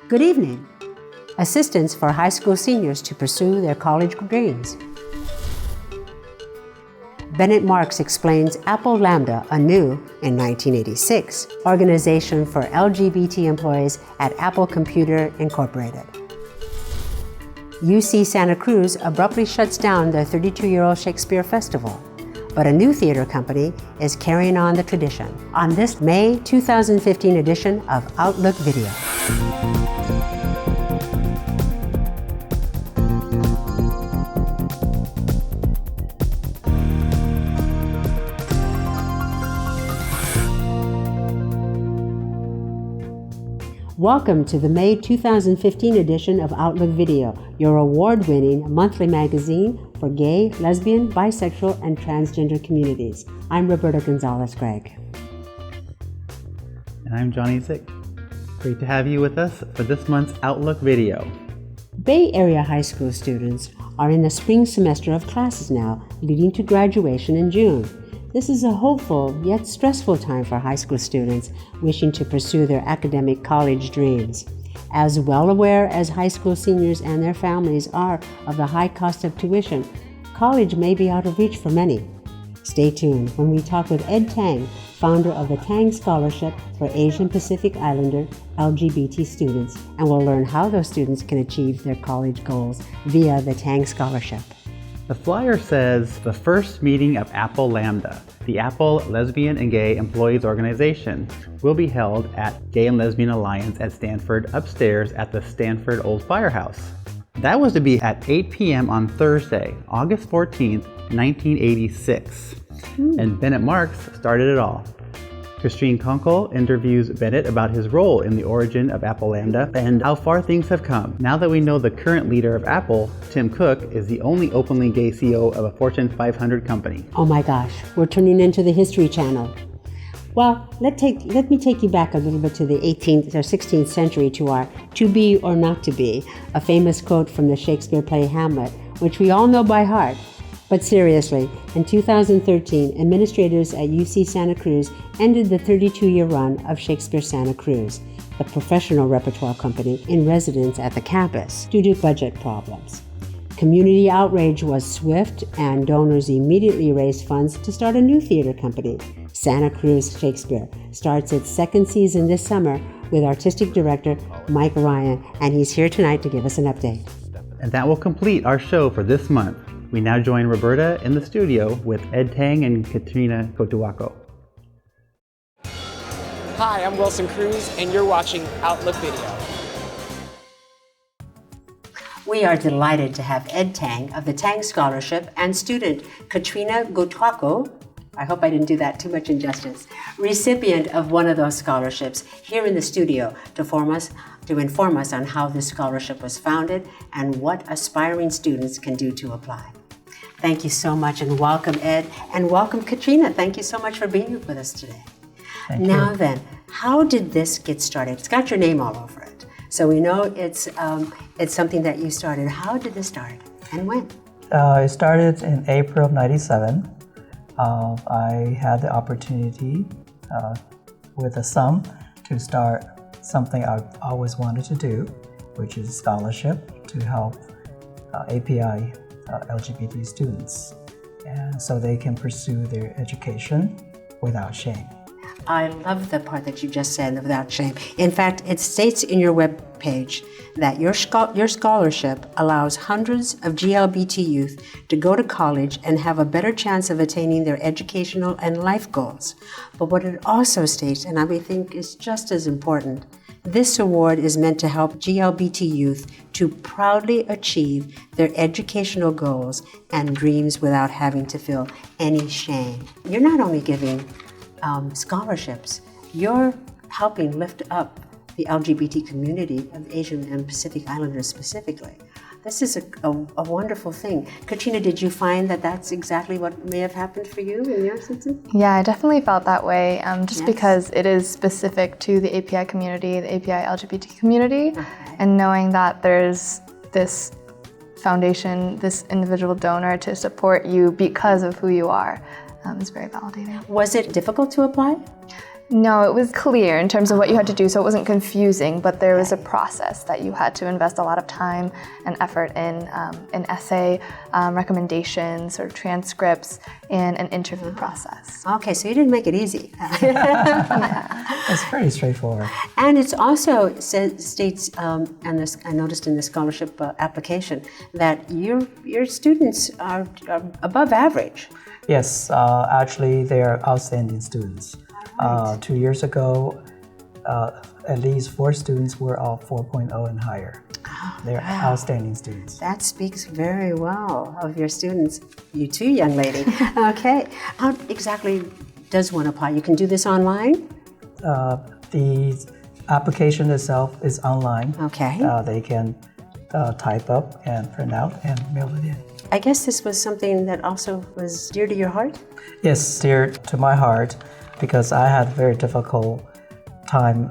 Good evening. Assistance for high school seniors to pursue their college dreams. Bennett Marks explains Apple Lambda, a new, in 1986, organization for LGBT employees at Apple Computer Incorporated. UC Santa Cruz abruptly shuts down their 32-year-old Shakespeare Festival, but a new theater company is carrying on the tradition on this May 2015 edition of Outlook Video. Welcome to the May 2015 edition of Outlook Video, your award-winning monthly magazine for gay, lesbian, bisexual, and transgender communities. I'm Roberta Gonzales-Gregg. And I'm Johnny Zick. Great to have you with us for this month's Outlook Video. Bay Area high school students are in the spring semester of classes now, leading to graduation in June. This is a hopeful yet stressful time for high school students wishing to pursue their academic college dreams. As well aware as high school seniors and their families are of the high cost of tuition, college may be out of reach for many. Stay tuned when we talk with Ed Tang, founder of the Tang Scholarship for Asian Pacific Islander LGBT students, and we'll learn how those students can achieve their college goals via the Tang Scholarship. The flyer says the first meeting of Apple Lambda, the Apple Lesbian and Gay Employees Organization, will be held at Gay and Lesbian Alliance at Stanford upstairs at the Stanford Old Firehouse. That was to be at 8 p.m. on Thursday, August 14th, 1986. And Bennett Marks started it all. Christine Kunkel interviews Bennett about his role in the origin of Apple Lambda and how far things have come. Now that we know the current leader of Apple, Tim Cook, is the only openly gay CEO of a Fortune 500 company. Oh my gosh, we're turning into the History Channel. Well, let me take you back a little bit to the 18th or 16th century to our "to be or not to be," a famous quote from the Shakespeare play Hamlet, which we all know by heart. But seriously, in 2013, administrators at UC Santa Cruz ended the 32-year run of Shakespeare Santa Cruz, the professional repertoire company in residence at the campus, due to budget problems. Community outrage was swift, and donors immediately raised funds to start a new theater company. Santa Cruz Shakespeare starts its second season this summer with artistic director Mike Ryan, and he's here tonight to give us an update. And that will complete our show for this month. We now join Roberta in the studio with Ed Tang and Catrina Gotuaco. Hi, I'm Wilson Cruz, and you're watching Outlook Video. We are delighted to have Ed Tang of the Tang Scholarship and student Catrina Gotuaco, I hope I didn't do that too much injustice, recipient of one of those scholarships, here in the studio to inform us on how this scholarship was founded and what aspiring students can do to apply. Thank you so much, and welcome, Ed, and welcome, Catrina. Thank you so much for being here with us today. Thank you. Now then, how did this get started? It's got your name all over it, so we know it's something that you started. How did this start, and when? It started in April of '97. I had the opportunity with a sum to start something I always wanted to do, which is a scholarship to help API LGBT students, and so they can pursue their education without shame. I love the part that you just said, without shame. In fact, it states in your webpage that your scholarship allows hundreds of GLBT youth to go to college and have a better chance of attaining their educational and life goals. But what it also states, and I think is just as important, this award is meant to help GLBT youth to proudly achieve their educational goals and dreams without having to feel any shame. You're not only giving scholarships, you're helping lift up the LGBT community of Asian and Pacific Islanders specifically. This is a wonderful thing. Katrina, did you find that that's exactly what may have happened for you in your instance? Yeah, I definitely felt that way, just because it is specific to the API community, the API LGBT community, and knowing that there's this foundation, this individual donor to support you because of who you are is very validating. Was it difficult to apply? No, it was clear in terms of what you had to do, so it wasn't confusing, but there was a process that you had to invest a lot of time and effort in, an essay, recommendations, sort of transcripts, and an interview process. Okay, so you didn't make it easy. It's pretty straightforward. And it's also states, and this, I noticed in the scholarship application, that your students are above average. Yes, actually, they are outstanding students. 2 years ago, at least 4 students were all 4.0 and higher. They're outstanding students. That speaks very well of your students. You too, young lady. Okay. How exactly does one apply? You can do this online? The application itself is online. Okay. They can type up and print out and mail it in. I guess this was something that also was dear to your heart? Yes, dear to my heart, because I had a very difficult time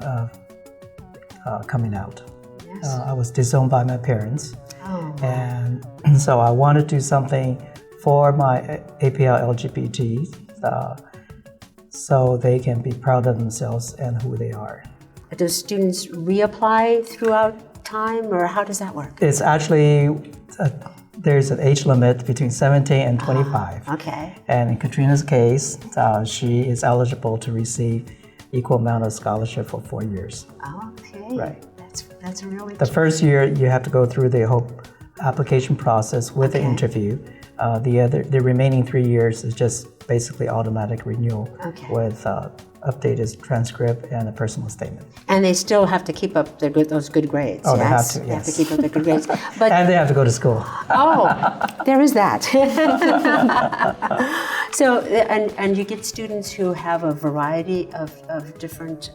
coming out. Yes. I was disowned by my parents, Oh. and so I wanted to do something for my APL LGBT so they can be proud of themselves and who they are. Do students reapply throughout time, or how does that work? It's actually, there's an age limit between 17 and 25. Okay. And in Catrina's case, she is eligible to receive equal amount of scholarship for 4 years. Okay. Right. That's really The first year, you have to go through the whole application process with the interview. The remaining 3 years is just basically automatic renewal with updated transcript and a personal statement. And they still have to keep up those good grades. Oh, yes? they have to, They have to yes. keep up their good grades. But And they have to go to school. oh, there is that. So, and you get students who have a variety of different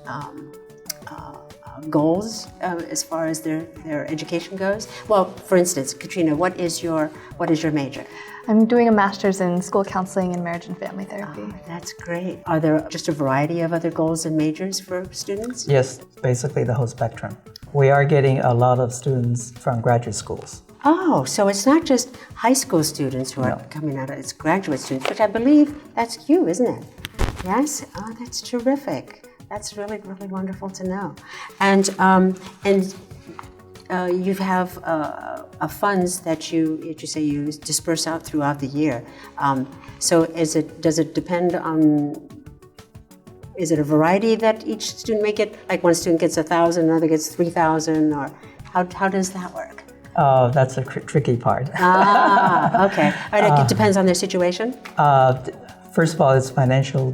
goals as far as their education goes. Well, for instance, Catrina, what is your major? I'm doing a master's in school counseling and marriage and family therapy. Oh, that's great. Are there just a variety of other goals and majors for students? Yes, basically the whole spectrum. We are getting a lot of students from graduate schools. Oh, so it's not just high school students who are coming out, it's graduate students, which I believe that's you, isn't it? Yes? Oh, that's terrific. That's really, really wonderful to know. And you have funds that you say you disperse out throughout the year. So does it depend on, is it a variety that each student may get? Like one student gets 1,000, another gets 3,000, or how does that work? That's the tricky part. Okay. It depends on their situation? First of all, it's financial,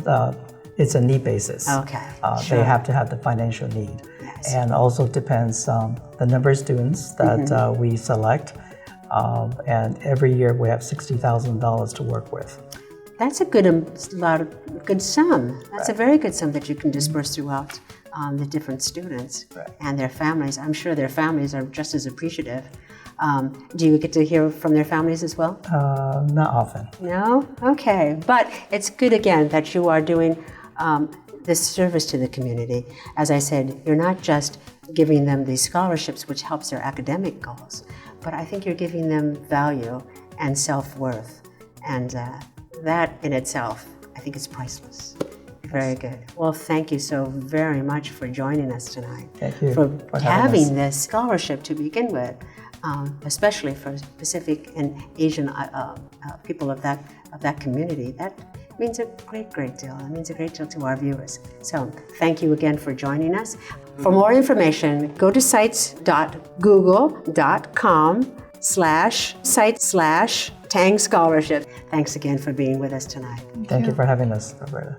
it's a need basis. Okay, They have to have the financial need. Yes. And also depends on the number of students that we select. And every year we have $60,000 to work with. That's a good sum. That's a very good sum that you can disperse throughout the different students and their families. I'm sure their families are just as appreciative. Do you get to hear from their families as well? Not often. No? Okay. But it's good, again, that you are doing this service to the community. As I said, you're not just giving them these scholarships, which helps their academic goals, but I think you're giving them value and self-worth. And that in itself, I think is priceless. Very good. Well, thank you so very much for joining us tonight. Thank you for having having this scholarship to begin with, especially for Pacific and Asian people of that community. That means a great deal. It means a great deal to our viewers. So thank you again for joining us. For more information, go to sites.google.com/Tang Scholarship. Thanks again for being with us tonight. Thank you for having us, Roberta.